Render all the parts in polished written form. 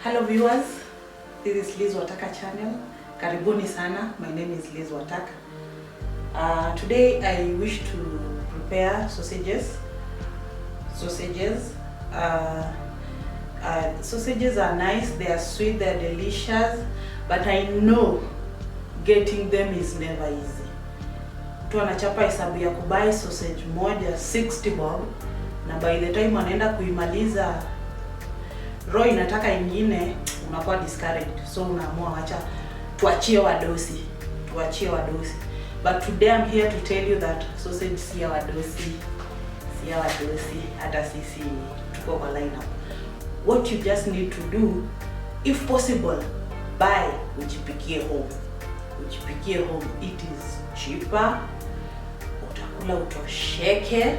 Hello viewers, this is Liz Wataka channel. Karibuni sana, my name is Liz Wataka. Today I wish to prepare sausages. Sausages are nice, they are sweet, they are delicious, but I know getting them is never easy. Mtu anachapa hesabu ya kubuy sausage moja 60 bob, na by the time anaenda kuimaliza roho inataka ingine, unakuwa discouraged. So unaamua acha tuachie wadosi. But today I'm here to tell you that sausage si ya wadosi. Hata sisi tuko kwa lineup. What you just need to do, if possible, buy ujipikie home. It is cheaper. Utakula utosheke.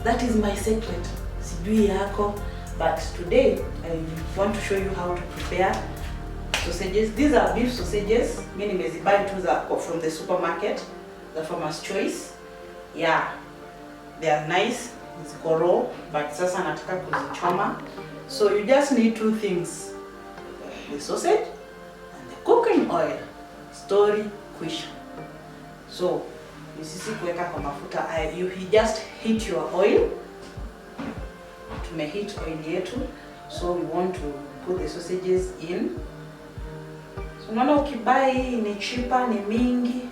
That is my secret. Sijui yako. But today I want to show you how to prepare sausages. These are beef sausages. Mimi nimezibuy tu from the supermarket, the Farmer's Choice. Yeah, they are nice. Ziko raw, but sasa nataka kuzichoma. So you just need two things: the sausage and the cooking oil. Story kwisha. So nisisi kuweka kwa mafuta. You just heat your oil. Tumeheat oil yetu, so we want to put the sausages in. So unaona ukibai ni cheaper, ni mingi,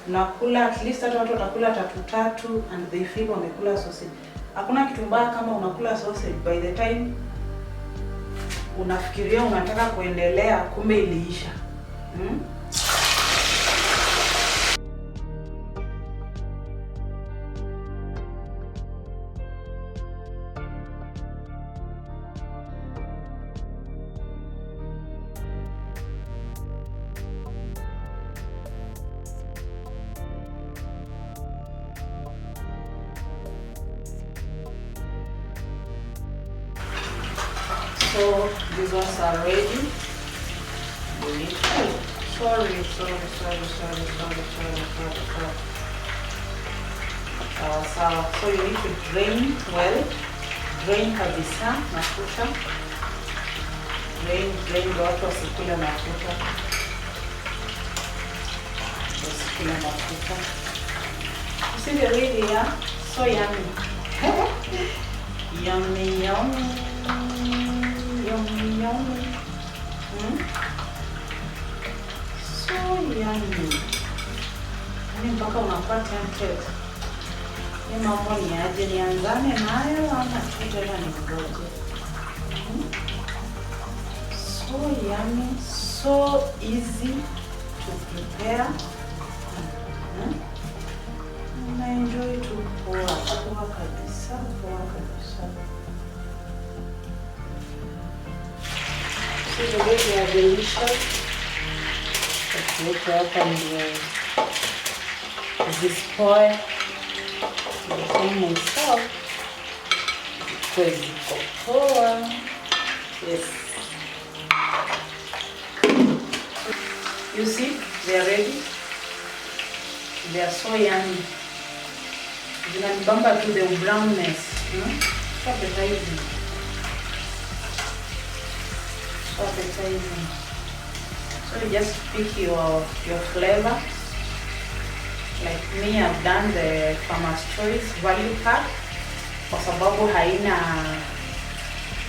unakula at least hata watu watakula tatu and they feel wamekula sausage. Hakuna kitu mbaya kama unakula sausage by the time unafikiria unataka kuendelea kumbe iliisha. So these ones are ready. Sorry. So you need to drain well. Drain kabisa mafuta. Drain watu wasikule mafuta. You see the way they are? So yummy. Yummy. So yummy. Ni mpaka unakuwa tempted. Ni mambo ni aje, nianzane nayo ama tena ningoje? So yummy, so easy to prepare. I enjoy to poa kabisa. See the way they are delicious. Let's look up and this spoil the thing myself. Because poa. Yes. You see, they are ready. They are so yummy. Zinanibamba to the brownness. So appetizing. So you just pick your flavor. Like me, I've done the Farmer's Choice value pack kwa sababu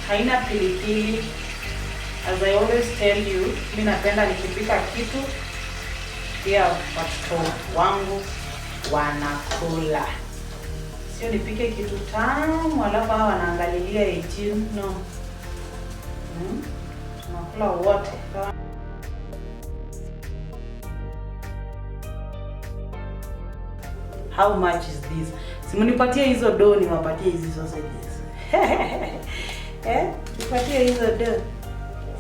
haina pilipili. As I always tell you, mimi napenda nikipika kitu pia watoto wangu wanakula. Sio nipike kitu tamu alafu hawa wanaangalilia 18. No. Tunakula wote. How much is this? Simunipatie hizo dough niwapatie hizi sausages. Nipatie hizo dough.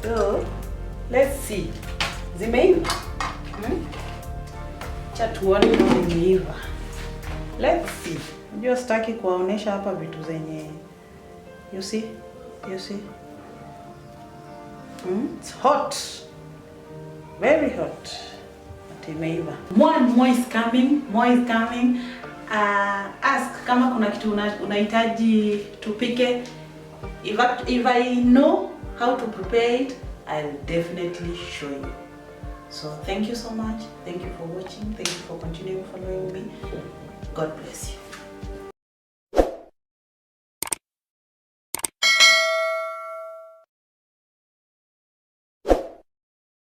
So, let's see. Zimeiva? Cha tuone kama zimeiva. Let's see. Ndio sitaki kuwaonesha hapa vitu zenye. You see? It's hot. Very hot. Imeiva. More is coming. Ask kama kuna kitu unahitaji tupike. If I know how to prepare it, I'll definitely show you. So thank you so much. Thank you for watching. Thank you for continuing following me. God bless you.